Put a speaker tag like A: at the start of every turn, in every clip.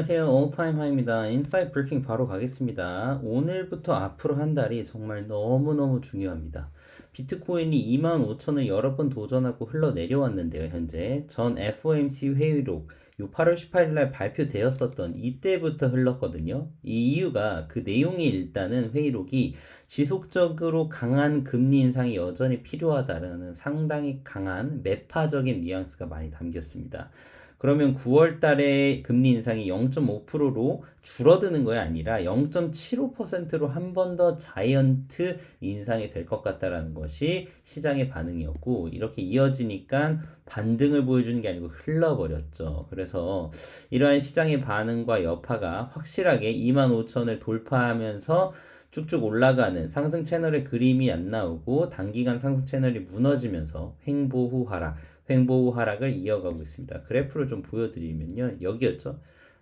A: 안녕하세요. 올타임 하입니다. 인사이트 브리핑 바로 가겠습니다. 오늘부터 앞으로 한 달이 정말 너무너무 중요합니다. 비트코인이 25,000을 여러 번 도전하고 흘러내려왔는데요. 현재 전 FOMC 회의록 요 8월 18일 날 발표되었었던 이때부터 흘렀거든요. 이 이유가 그 내용이 일단은 회의록이 지속적으로 강한 금리 인상이 여전히 필요하다라는 상당히 강한 매파적인 뉘앙스가 많이 담겼습니다. 그러면 9월 달에 금리 인상이 0.5%로 줄어드는 거야 아니라 0.75%로 한 번 더 자이언트 인상이 될 것 같다라는 것이 시장의 반응이었고, 이렇게 이어지니까 반등을 보여주는 게 아니고 흘러버렸죠. 그래서 이러한 시장의 반응과 여파가 확실하게 25,000을 돌파하면서 쭉쭉 올라가는 상승 채널의 그림이 안 나오고 단기간 상승 채널이 무너지면서 횡보 후 하락, 횡보 후 하락을 이어가고 있습니다. 그래프를 좀 보여드리면요. 여기였죠.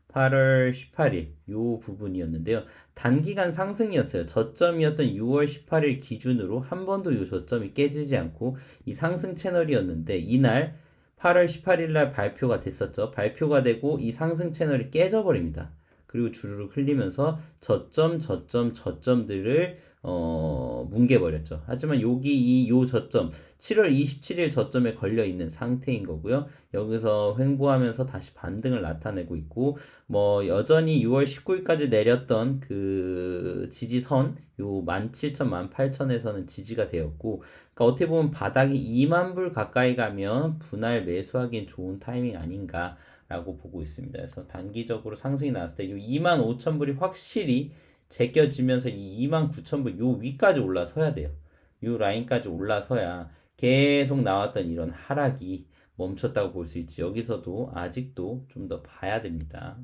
A: 8월 18일 요 부분이었는데요. 단기간 상승이었어요. 저점이었던 6월 18일 기준으로 한 번도 요 저점이 깨지지 않고 이 상승 채널이었는데, 이날 8월 18일 날 발표가 됐었죠. 발표가 되고 이 상승 채널이 깨져버립니다. 그리고 주르륵 흘리면서 저점들을 뭉개버렸죠. 하지만 여기 요 저점 7월 27일 저점에 걸려 있는 상태인 거고요. 여기서 횡보하면서 다시 반등을 나타내고 있고, 뭐 여전히 6월 19일까지 내렸던 그 지지선 요 17,000, 18,000에서는 지지가 되었고, 그러니까 어떻게 보면 바닥이 2만 불 가까이 가면 분할 매수하기엔 좋은 타이밍 아닌가 라고 보고 있습니다. 그래서 단기적으로 상승이 나왔을 때 이 25,000불이 확실히 제껴지면서 이 29,000불 요 위까지 올라서야 돼요. 요 라인까지 올라서야 계속 나왔던 이런 하락이 멈췄다고 볼 수 있지. 여기서도 아직도 좀 더 봐야 됩니다.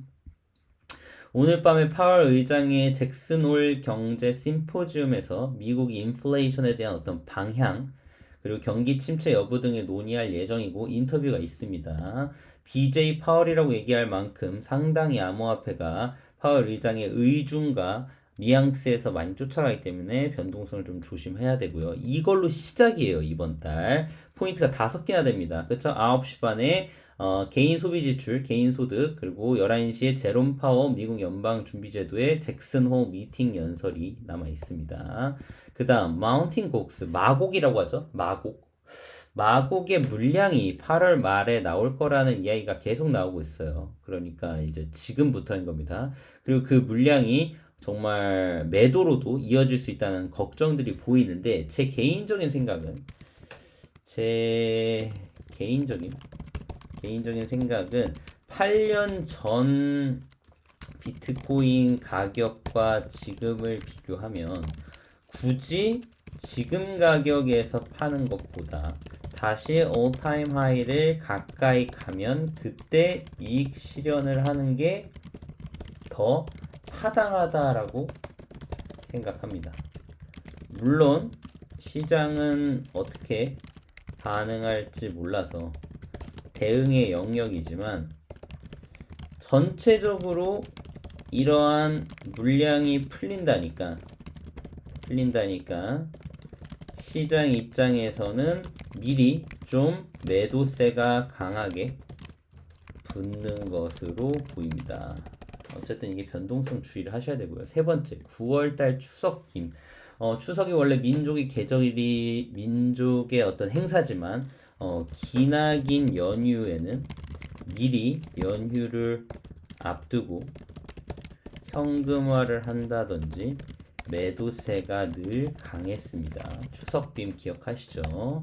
A: 오늘 밤에 파월 의장의 잭슨 홀 경제 심포지움에서 미국 인플레이션에 대한 어떤 방향, 그리고 경기 침체 여부 등을 논의할 예정이고, 인터뷰가 있습니다. BJ 파월이라고 얘기할 만큼 상당히 암호화폐가 파월 의장의 의중과 뉘앙스에서 많이 쫓아가기 때문에 변동성을 좀 조심해야 되고요. 이걸로 시작이에요. 이번 달 포인트가 5개나 됩니다. 그쵸? 9시 반에 개인 소비 지출, 개인 소득, 그리고 11시에 제롬 파워 미국 연방준비제도의 잭슨 홀 미팅 연설이 남아 있습니다. 그 다음 마운틴 곡스, 마곡이라고 하죠. 마곡의 물량이 8월 말에 나올 거라는 이야기가 계속 나오고 있어요. 그러니까 이제 지금부터인 겁니다. 그리고 그 물량이 정말 매도로도 이어질 수 있다는 걱정들이 보이는데, 제 개인적인 생각은 8년 전 비트코인 가격과 지금을 비교하면 굳이 지금 가격에서 파는 것보다 다시 올타임 하이를 가까이 가면 그때 이익 실현을 하는 게 더 타당하다라고 생각합니다. 물론 시장은 어떻게 반응할지 몰라서 대응의 영역이지만, 전체적으로 이러한 물량이 풀린다니까 시장 입장에서는 미리 좀 매도세가 강하게 붙는 것으로 보입니다. 어쨌든 이게 변동성 주의를 하셔야 되고요. 세 번째, 9월달 추석김. 추석이 원래 민족의 어떤 행사지만, 기나긴 연휴에는 미리 연휴를 앞두고 현금화를 한다든지 매도세가 늘 강했습니다. 추석빔 기억하시죠?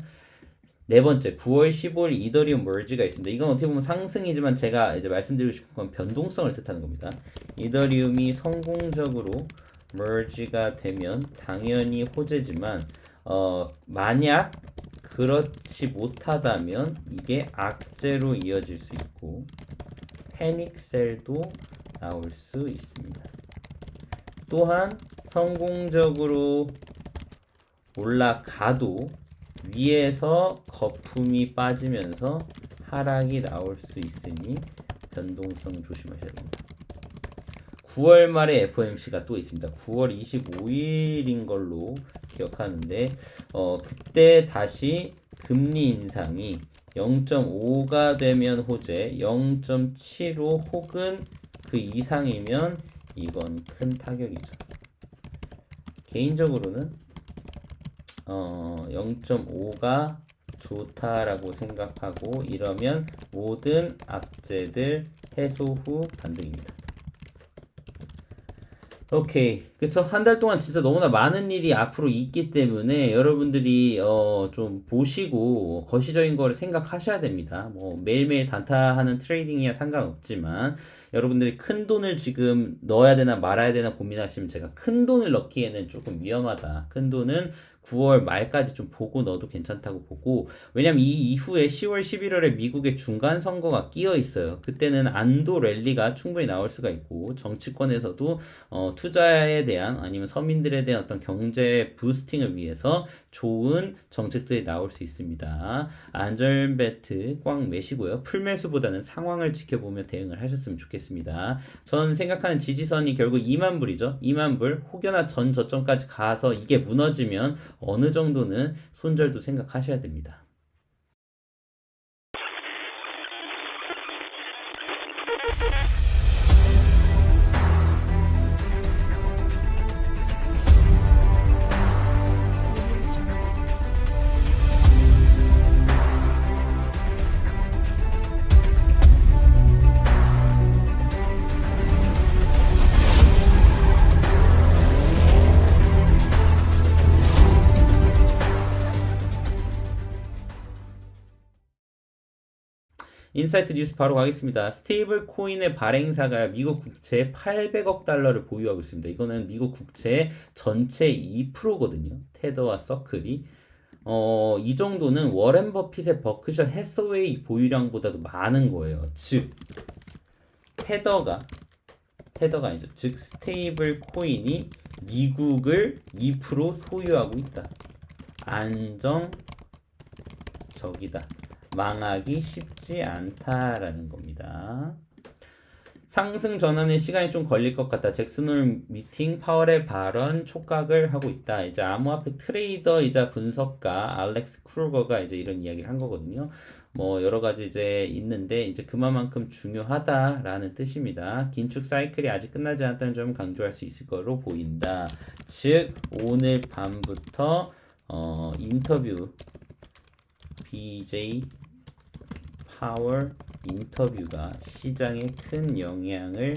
A: 네 번째, 9월 15일 이더리움 머지가 있습니다. 이건 어떻게 보면 상승이지만 제가 이제 말씀드리고 싶은 건 변동성을 뜻하는 겁니다. 이더리움이 성공적으로 머지가 되면 당연히 호재지만, 만약 그렇지 못하다면 이게 악재로 이어질 수 있고 패닉셀도 나올 수 있습니다. 또한 성공적으로 올라가도 위에서 거품이 빠지면서 하락이 나올 수 있으니 변동성 조심하셔야 됩니다. 9월 말에 FOMC가 또 있습니다. 9월 25일인 걸로 기억하는데, 그때 다시 금리 인상이 0.5가 되면 호재, 0.75 혹은 그 이상이면 이건 큰 타격이죠. 개인적으로는 0.5가 좋다라고 생각하고, 이러면 모든 악재들 해소 후 반등입니다. 오케이. 그쵸. 한 달 동안 진짜 너무나 많은 일이 앞으로 있기 때문에 여러분들이 좀 보시고 거시적인 거를 생각하셔야 됩니다. 뭐 매일매일 단타하는 트레이딩이야 상관없지만, 여러분들이 큰 돈을 지금 넣어야 되나 말아야 되나 고민하시면, 제가 큰 돈을 넣기에는 조금 위험하다. 큰 돈은 9월 말까지 좀 보고 넣어도 괜찮다고 보고, 왜냐면 이 이후에 10월, 11월에 미국의 중간 선거가 끼어 있어요. 그때는 안도 랠리가 충분히 나올 수가 있고, 정치권에서도 투자에 대한, 아니면 서민들에 대한 어떤 경제 부스팅을 위해서 좋은 정책들이 나올 수 있습니다. 안전벨트 꽉 매시고요. 풀매수보다는 상황을 지켜보며 대응을 하셨으면 좋겠습니다. 전 생각하는 지지선이 결국 2만 불이죠. 2만 불, 혹여나 전 저점까지 가서 이게 무너지면 어느 정도는 손절도 생각하셔야 됩니다. 인사이트 뉴스 바로 가겠습니다. 스테이블 코인의 발행사가 미국 국채 800억 달러를 보유하고 있습니다. 이거는 미국 국채 전체 2%거든요. 테더와 서클이. 이 정도는 워렌 버핏의 버크셔 해서웨이 보유량보다도 많은 거예요. 즉, 테더가 아니죠. 즉, 스테이블 코인이 미국을 2% 소유하고 있다. 안정적이다. 망하기 쉽지 않다라는 겁니다. 상승 전환에 시간이 좀 걸릴 것 같다. 잭슨홀 미팅, 파월의 발언 촉각을 하고 있다. 이제 암호화폐 트레이더이자 분석가 알렉스 크루거가 이제 이런 이야기를 한 거거든요. 뭐 여러 가지 이제 있는데, 이제 그만큼 중요하다라는 뜻입니다. 긴축 사이클이 아직 끝나지 않았다는 점을 강조할 수 있을 거로 보인다. 즉, 오늘 밤부터 인터뷰 BJ 파월 인터뷰가 시장에 큰 영향을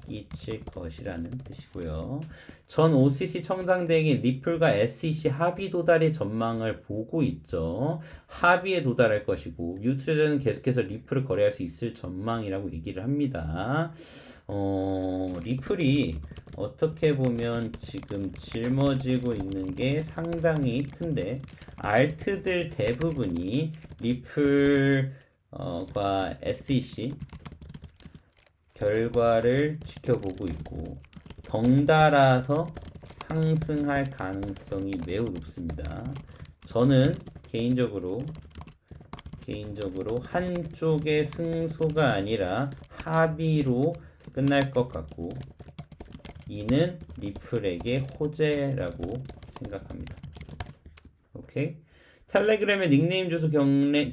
A: 끼칠 것이라는 뜻이고요. 전 OCC 청장대행이 리플과 SEC 합의 도달의 전망을 보고 있죠. 합의에 도달할 것이고, 유투자는 계속해서 리플을 거래할 수 있을 전망이라고 얘기를 합니다. 리플이 어떻게 보면 지금 짊어지고 있는 게 상당히 큰데, 알트들 대부분이 리플 과 SEC 결과를 지켜보고 있고, 덩달아서 상승할 가능성이 매우 높습니다. 저는 개인적으로 한쪽의 승소가 아니라 합의로 끝날 것 같고, 이는 리플에게 호재라고 생각합니다. 오케이? 텔레그램의 닉네임 주소 경매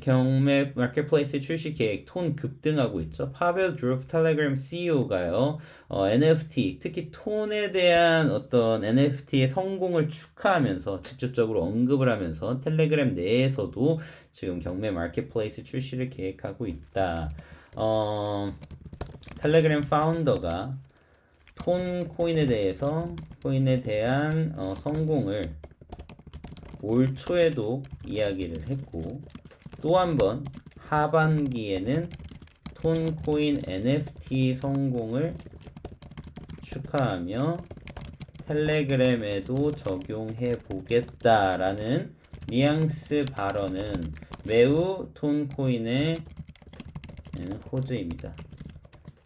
A: 마켓플레이스 출시 계획 톤 급등하고 있죠. 파벨 드로프 텔레그램 CEO가요. NFT, 특히 톤에 대한 어떤 NFT의 성공을 축하하면서 직접적으로 언급을 하면서 텔레그램 내에서도 지금 경매 마켓플레이스 출시를 계획하고 있다. 텔레그램 파운더가 톤 코인에 대한 성공을 올 초에도 이야기를 했고, 또 한 번 하반기에는 톤코인 NFT 성공을 축하하며 텔레그램에도 적용해 보겠다라는 뉘앙스 발언은 매우 톤코인의 호재입니다.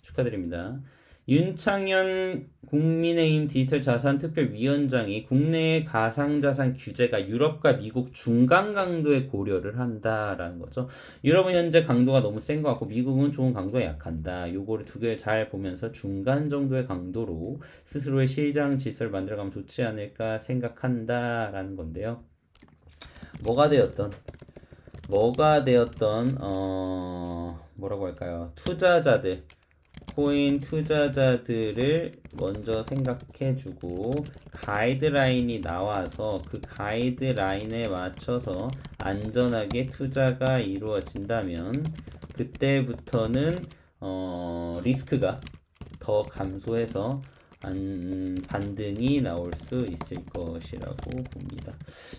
A: 축하드립니다. 윤창현 국민의힘 디지털 자산 특별위원장이 국내의 가상자산 규제가 유럽과 미국 중간 강도의 고려를 한다라는 거죠. 유럽은 현재 강도가 너무 센 것 같고, 미국은 좋은 강도가 약한다. 요거를 두 개를 잘 보면서 중간 정도의 강도로 스스로의 시장 질서를 만들어가면 좋지 않을까 생각한다라는 건데요. 뭐가 되었던 뭐라고 할까요? 투자자들 비트코인 투자자들을 먼저 생각해주고 가이드라인이 나와서 그 가이드라인에 맞춰서 안전하게 투자가 이루어진다면 그때부터는 리스크가 더 감소해서 반등이 나올 수 있을 것이라고 봅니다.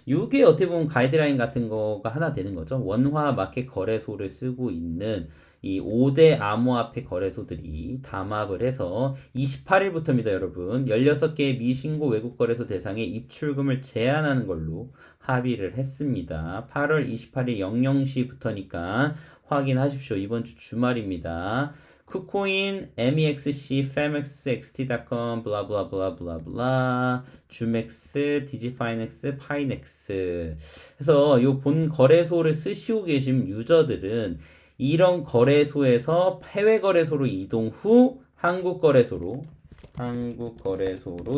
A: 이게 어떻게 보면 가이드라인 같은 거가 하나 되는 거죠. 원화 마켓 거래소를 쓰고 있는 이 5대 암호화폐 거래소들이 담합을 해서 28일부터입니다, 여러분. 16개의 미신고 외국 거래소 대상에 입출금을 제한하는 걸로 합의를 했습니다. 8월 28일 00시부터니까 확인하십시오. 이번 주 주말입니다. 쿠코인, MEXC, FEMEX, XT.com, 블라블라블라블라블라, 주맥스, 디지파이넥스, 파이넥스. 그래서 요 본 거래소를 쓰시고 계신 유저들은 이런 거래소에서 해외 거래소로 이동 후 한국 거래소로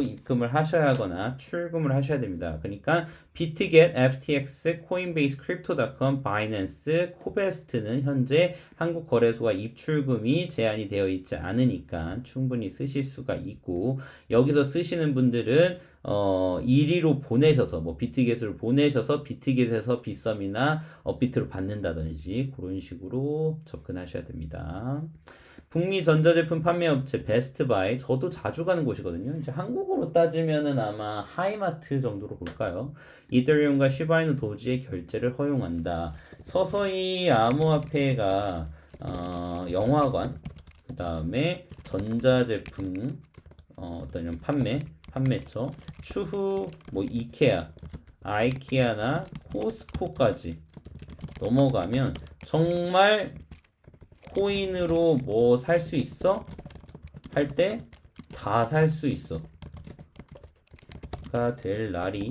A: 입금을 하셔야 하거나 출금을 하셔야 됩니다. 그러니까 비트겟, FTX, 코인베이스, 크립토닷컴, 바이낸스, 코베스트는 현재 한국 거래소와 입출금이 제한이 되어 있지 않으니까 충분히 쓰실 수가 있고, 여기서 쓰시는 분들은 1위로 보내셔서 뭐 비트겟으로 보내셔서 비트겟에서 빗썸이나 업비트로 받는다든지 그런 식으로 접근하셔야 됩니다. 북미 전자제품 판매업체 베스트바이, 저도 자주 가는 곳이거든요. 이제 한국어로 따지면은 아마 하이마트 정도로 볼까요? 이더리움과 시바이누 도지의 결제를 허용한다. 서서히 암호화폐가 영화관, 그 다음에 전자제품 어떤 이런 판매처, 추후 뭐 이케아, 아이키아나 코스코까지 넘어가면 정말 코인으로 뭐 살 수 있어? 할 때 다 살 수 있어 가 될 날이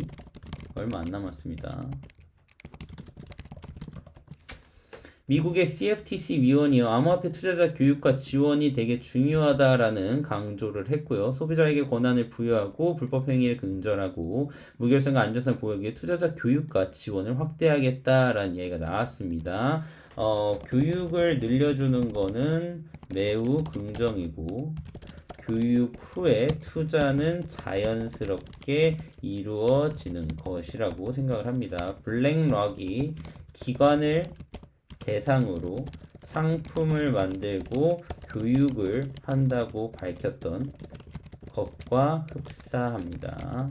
A: 얼마 안 남았습니다. 미국의 CFTC 위원이요, 암호화폐 투자자 교육과 지원이 되게 중요하다라는 강조를 했고요. 소비자에게 권한을 부여하고 불법 행위를 근절하고 무결성과 안전성을 보호하기 위해 투자자 교육과 지원을 확대하겠다라는 이야기가 나왔습니다. 교육을 늘려주는 거는 매우 긍정이고, 교육 후에 투자는 자연스럽게 이루어지는 것이라고 생각을 합니다. 블랙락이 기관을 대상으로 상품을 만들고 교육을 한다고 밝혔던 것과 흡사합니다.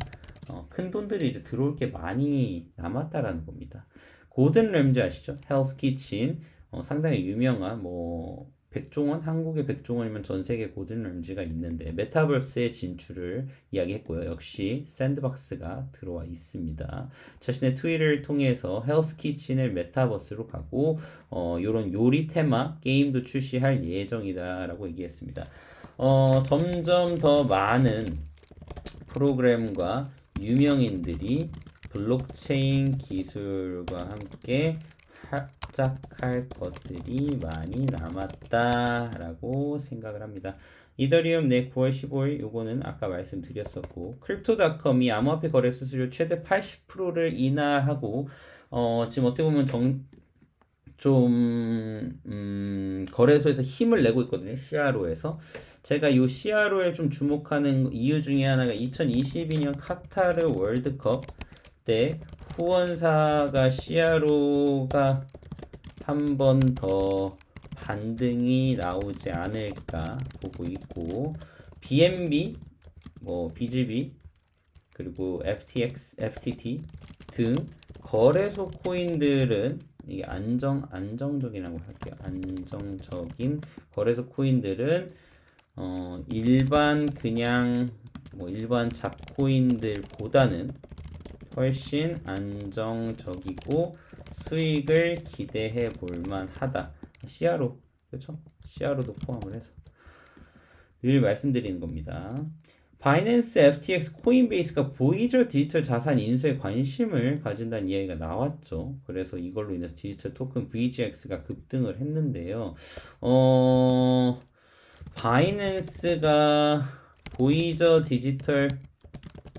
A: 큰 돈들이 이제 들어올 게 많이 남았다라는 겁니다. 고든 램지 아시죠? 헬스 키친, 상당히 유명한 뭐 백종원, 한국의 백종원이면 전 세계 고든 램지가 있는데 메타버스의 진출을 이야기했고요. 역시 샌드박스가 들어와 있습니다. 자신의 트위터를 통해서 헬스 키친을 메타버스로 가고 요런 요리 테마 게임도 출시할 예정이다라고 얘기했습니다. 점점 더 많은 프로그램과 유명인들이 블록체인 기술과 함께 합작할 것들이 많이 남았다라고 생각을 합니다. 이더리움 내 9월 15일 요거는 아까 말씀드렸었고, 크립토닷컴이 암호화폐 거래 수수료 최대 80%를 인하하고 지금 어떻게 보면 거래소에서 힘을 내고 있거든요. CRO에서. 제가 요 CRO에 좀 주목하는 이유 중에 하나가 2022년 카타르 월드컵 때 후원사가 CRO가 한 번 더 반등이 나오지 않을까 보고 있고, BNB, 뭐 BGB, 그리고 FTX, FTT 등 거래소 코인들은 이게 안정적이라고 할게요. 안정적인 거래소 코인들은 일반 잡코인들보다는 훨씬 안정적이고 수익을 기대해 볼 만하다. CRO, 그렇죠? CRO도 포함을 해서 늘 말씀드리는 겁니다. 바이낸스, FTX, 코인베이스가 보이저 디지털 자산 인수에 관심을 가진다는 이야기가 나왔죠. 그래서 이걸로 인해서 디지털 토큰 VGX가 급등을 했는데요. 바이낸스가 보이저 디지털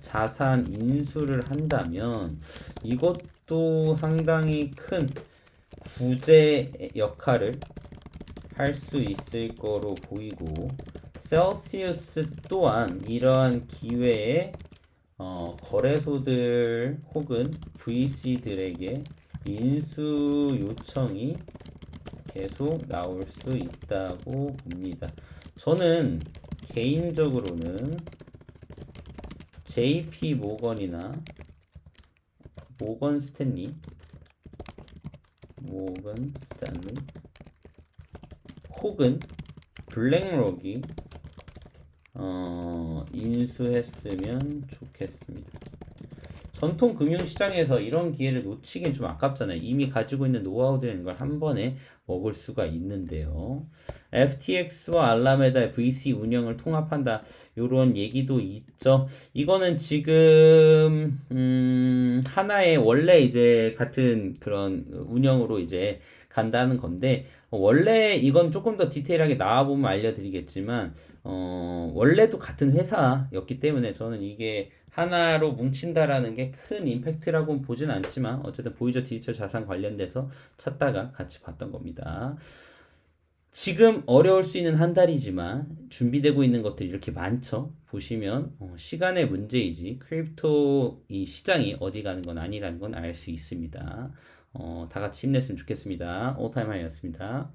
A: 자산 인수를 한다면 이것도 상당히 큰 구제 역할을 할 수 있을 거로 보이고 셀시우스 또한 이러한 기회에 거래소들 혹은 VC들에게 인수 요청이 계속 나올 수 있다고 봅니다. 저는 개인적으로는 JP 모건이나 모건 스탠리 혹은 블랙록이 인수했으면 좋겠습니다. 전통 금융시장에서 이런 기회를 놓치긴 좀 아깝잖아요. 이미 가지고 있는 노하우들인 걸 한 번에 먹을 수가 있는데요. FTX와 알라메다의 VC 운영을 통합한다. 요런 얘기도 있죠. 이거는 지금 하나의 원래 이제 같은 그런 운영으로 이제 간다는 건데 원래 이건 조금 더 디테일하게 나와보면 알려드리겠지만 원래도 같은 회사였기 때문에 저는 이게 하나로 뭉친다라는 게 큰 임팩트라고는 보진 않지만 어쨌든 보이저 디지털 자산 관련돼서 찾다가 같이 봤던 겁니다. 지금 어려울 수 있는 한 달이지만 준비되고 있는 것들이 이렇게 많죠. 보시면 시간의 문제이지 크립토 이 시장이 어디 가는 건 아니라는 건 알 수 있습니다. 다 같이 힘냈으면 좋겠습니다. 올타임 하이였습니다.